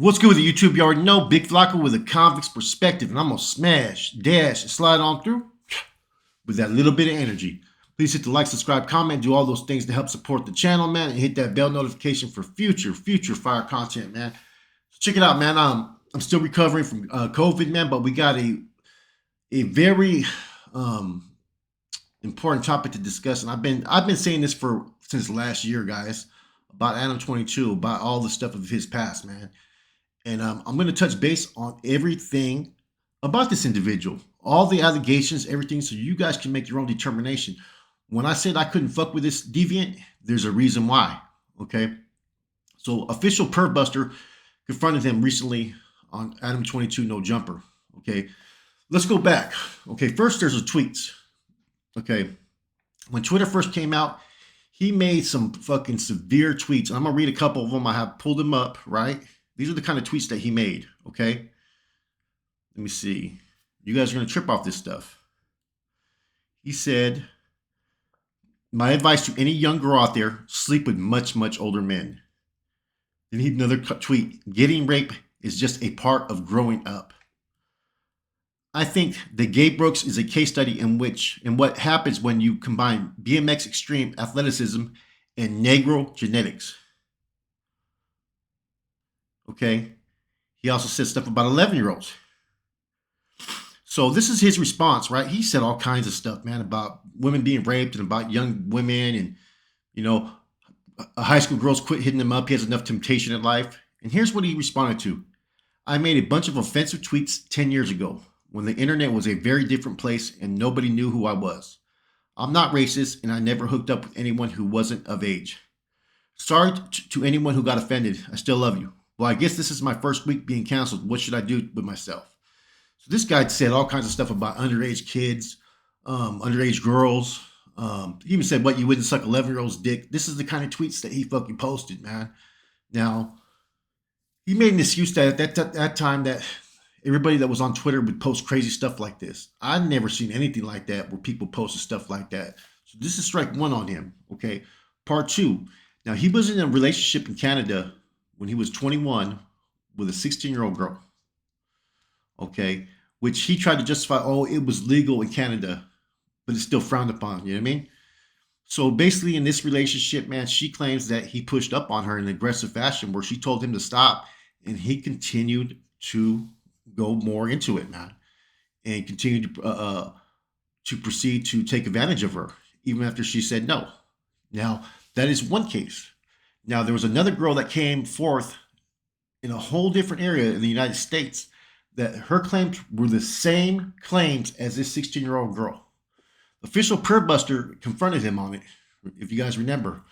What's good with the YouTube? You already know Big Flocka with a convict's perspective, and I'm gonna smash, dash, and slide on through with that little bit of energy. Please hit the like, subscribe, comment, do all those things to help support the channel, man, and hit that bell notification for future fire content, man. So check it out, man. I'm still recovering from COVID, man, but we got a very important topic to discuss, and I've been saying this since last year, guys, about ADAM22, about all the stuff of his past, man. And I'm going to touch base on everything about this individual, all the allegations, everything, so you guys can make your own determination. When I said I couldn't fuck with this deviant, there's a reason why, okay? So official perv buster confronted him recently on ADAM22 No Jumper, okay? Let's go back. Okay, first there's the tweets, okay? When Twitter first came out, he made some fucking severe tweets. I'm going to read a couple of them. I have pulled them up, right? These are the kind of tweets that he made, okay? Let me see. You guys are going to trip off this stuff. He said, my advice to any young girl out there, sleep with much, much older men. Then he had another tweet. Getting raped is just a part of growing up. I think the Gay Brooks is a case study in what happens when you combine BMX extreme athleticism and Negro genetics. Okay. He also said stuff about 11-year-olds. So this is his response, right? He said all kinds of stuff, man, about women being raped and about young women and, you know, high school girls quit hitting him up. He has enough temptation in life. And here's what he responded to. I made a bunch of offensive tweets 10 years ago when the internet was a very different place and nobody knew who I was. I'm not racist and I never hooked up with anyone who wasn't of age. Sorry to anyone who got offended. I still love you. Well, I guess this is my first week being canceled. What should I do with myself? So this guy said all kinds of stuff about underage kids, underage girls. He even said, what, you wouldn't suck 11-year-old's dick? This is the kind of tweets that he fucking posted, man. Now, he made an excuse that at that time that everybody that was on Twitter would post crazy stuff like this. I've never seen anything like that where people posted stuff like that. So this is strike one on him, okay? Part two. Now, he was in a relationship in Canada when he was 21 with a 16-year-old girl, okay, which he tried to justify, oh, it was legal in Canada, but it's still frowned upon, you know what I mean? So basically in this relationship, man, she claims that he pushed up on her in an aggressive fashion where she told him to stop, and he continued to go more into it, man, and continued to proceed to take advantage of her, even after she said no. Now, that is one case. Now, there was another girl that came forth in a whole different area in the United States that her claims were the same claims as this 16-year-old girl. Official perv buster confronted him on it, if you guys remember,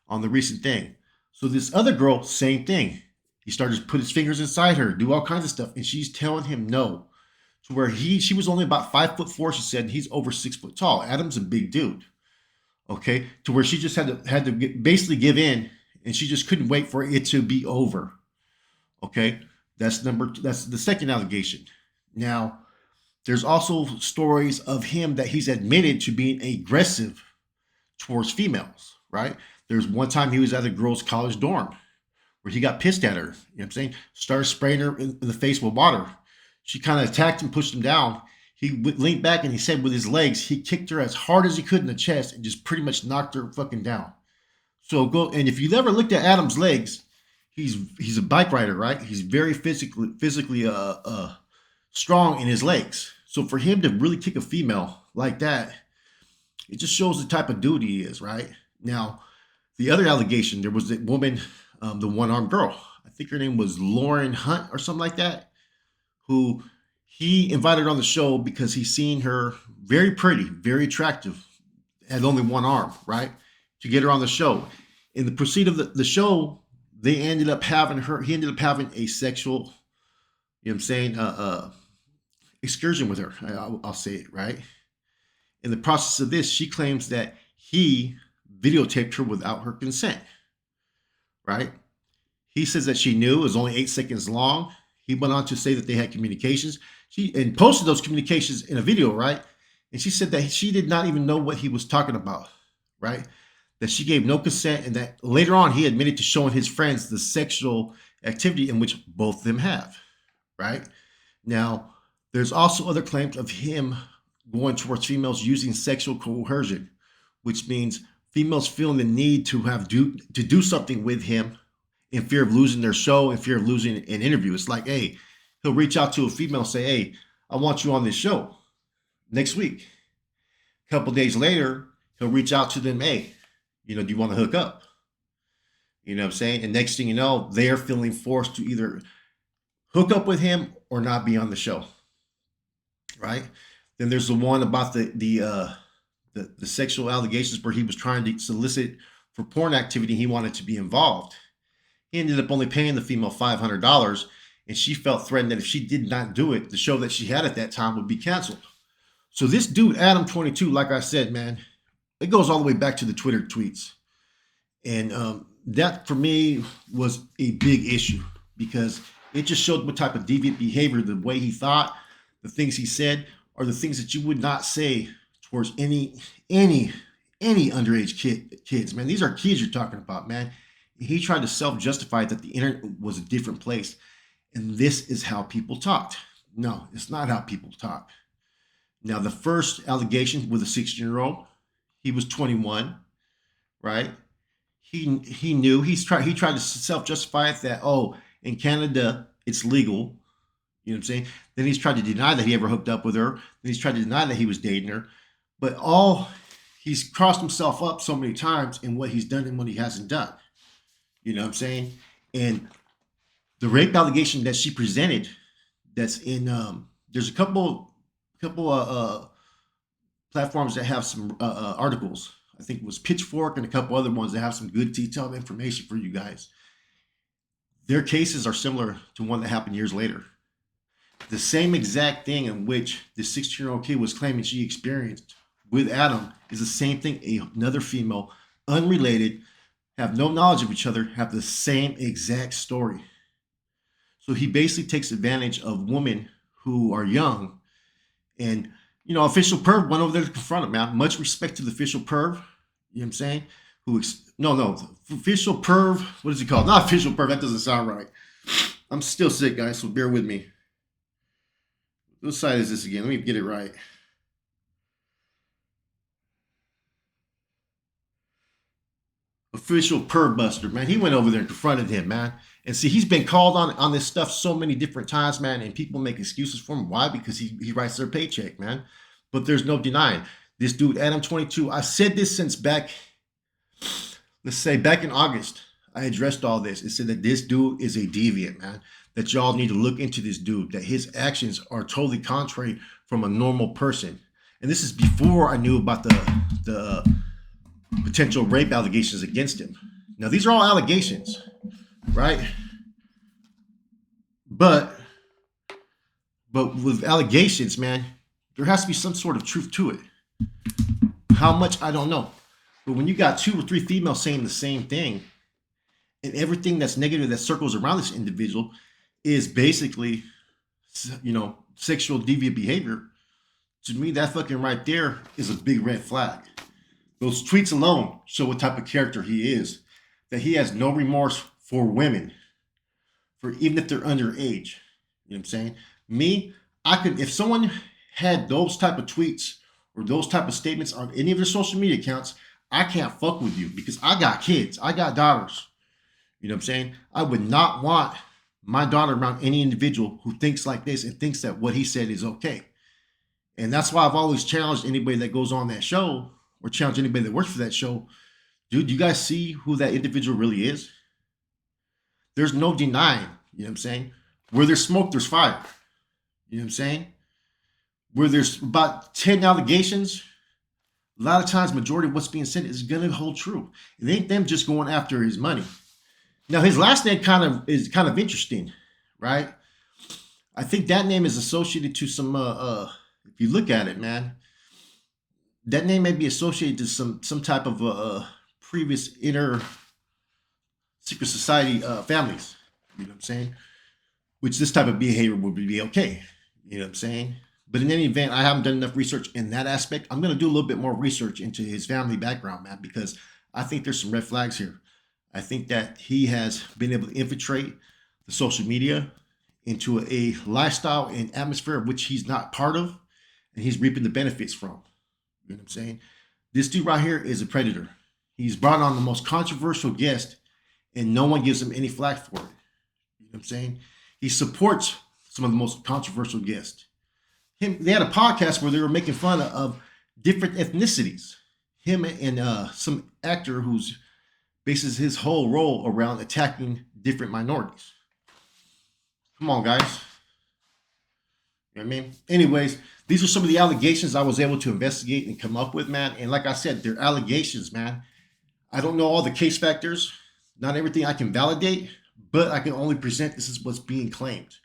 on the recent thing. So this other girl, same thing. He started to put his fingers inside her, do all kinds of stuff, and she's telling him no. To where she was only about 5'4", she said, and he's over 6 foot tall. Adam's a big dude. Okay, to where she just had to basically give in, and she just couldn't wait for it to be over. Okay, that's the second allegation. Now, there's also stories of him that he's admitted to being aggressive towards females, right? There's one time he was at a girl's college dorm where he got pissed at her, you know what I'm saying? Started spraying her in the face with water. She kind of attacked him, pushed him down. He leaned back and he said with his legs, he kicked her as hard as he could in the chest and just pretty much knocked her fucking down. So and if you've ever looked at Adam's legs, he's a bike rider, right? He's very physically strong in his legs. So for him to really kick a female like that, it just shows the type of dude he is, right? Now, the other allegation, there was that woman, the one-armed girl. I think her name was Lauren Hunt or something like that, who he invited on the show because he's seen her very pretty, very attractive, had only one arm, right? To get her on the show. In the proceed of the show, he ended up having a sexual, you know what I'm saying, excursion with her. I'll say it, right? In the process of this, she claims that he videotaped her without her consent, right? He says that she knew it was only 8 seconds long. He went on to say that they had communications. She posted those communications in a video, right? And she said that she did not even know what he was talking about, right? That she gave no consent, and that later on he admitted to showing his friends the sexual activity in which both of them have, right? Now, there's also other claims of him going towards females using sexual coercion, which means females feeling the need to do something with him in fear of losing their show, in fear of losing an interview. It's like, hey, he'll reach out to a female and say, hey, I want you on this show next week. A couple days later, he'll reach out to them, hey, do you want to hook up? You know what I'm saying? And next thing you know, they're feeling forced to either hook up with him or not be on the show, right? Then there's the one about the sexual allegations where he was trying to solicit for porn activity. He wanted to be involved. He ended up only paying the female $500, and she felt threatened that if she did not do it, the show that she had at that time would be canceled. So this dude, ADAM22, like I said, man, it goes all the way back to the Twitter tweets. And that, for me, was a big issue because it just showed what type of deviant behavior, the way he thought, the things he said, are the things that you would not say towards any underage kids, man. These are kids you're talking about, man. He tried to self-justify that the internet was a different place. And this is how people talked. No, it's not how people talk. Now, the first allegation with a 16-year-old, he was 21, right? He knew he tried to self-justify it that, oh, in Canada it's legal. You know what I'm saying? Then he's tried to deny that he ever hooked up with her. Then he's tried to deny that he was dating her. But he's crossed himself up so many times in what he's done and what he hasn't done. You know what I'm saying? And the rape allegation that she presented, that's in there's a couple platforms that have some articles. I think it was Pitchfork and a couple other ones that have some good detailed information for you guys. Their cases are similar to one that happened years later. The same exact thing in which the 16-year-old kid was claiming she experienced with Adam is the same thing another female, unrelated, have no knowledge of each other, have the same exact story. So he basically takes advantage of women who are young. And, official perv went over there to confront him, man. Much respect to the official perv. You know what I'm saying? Official perv. What is he called? Not official perv. That doesn't sound right. I'm still sick, guys, so bear with me. What side is this again? Let me get it right. Official perv buster, man. He went over there and confronted him, man. And see, he's been called on this stuff so many different times, man, and people make excuses for him. Why? Because he writes their paycheck, man. But there's no denying. This dude, ADAM22, I said this since back in August. I addressed all this. It said that this dude is a deviant, man. That y'all need to look into this dude, that his actions are totally contrary from a normal person. And this is before I knew about the potential rape allegations against him. Now, these are all allegations, right? But with allegations, man, there has to be some sort of truth to it. How much, I don't know. But when you got 2 or 3 females saying the same thing, and everything that's negative that circles around this individual is basically, sexual deviant behavior, to me, that fucking right there is a big red flag. Those tweets alone show what type of character he is. That he has no remorse for women, for even if they're underage. You know what I'm saying? Me, if someone had those type of tweets or those type of statements on any of their social media accounts, I can't fuck with you because I got kids. I got daughters. You know what I'm saying? I would not want my daughter around any individual who thinks like this and thinks that what he said is okay. And that's why I've always challenged anybody that goes on that show or challenge anybody that works for that show. Dude, you guys see who that individual really is? There's no denying, you know what I'm saying? Where there's smoke, there's fire. You know what I'm saying? Where there's about 10 allegations, a lot of times, majority of what's being said is going to hold true. It ain't them just going after his money. Now, his last name is kind of interesting, right? I think that name is associated to some, if you look at it, man, that name may be associated to some type of previous inner secret society families. You know what I'm saying? Which this type of behavior would be okay. You know what I'm saying? But in any event, I haven't done enough research in that aspect. I'm going to do a little bit more research into his family background, man, because I think there's some red flags here. I think that he has been able to infiltrate the social media into a lifestyle and atmosphere of which he's not part of, and he's reaping the benefits from. You know what I'm saying? This dude right here is a predator. He's brought on the most controversial guest, and no one gives him any flack for it. You know what I'm saying? He supports some of the most controversial guests. They had a podcast where they were making fun of different ethnicities. Him and some actor who's bases his whole role around attacking different minorities. Come on, guys. You know what I mean? Anyways, these are some of the allegations I was able to investigate and come up with, man. And like I said, they're allegations, man. I don't know all the case factors. Not everything I can validate, but I can only present this is what's being claimed.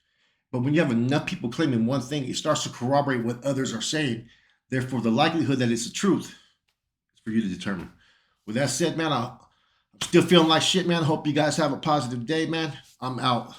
But when you have enough people claiming one thing, it starts to corroborate what others are saying. Therefore, the likelihood that it's the truth is for you to determine. With that said, man, I'm still feeling like shit, man. Hope you guys have a positive day, man. I'm out.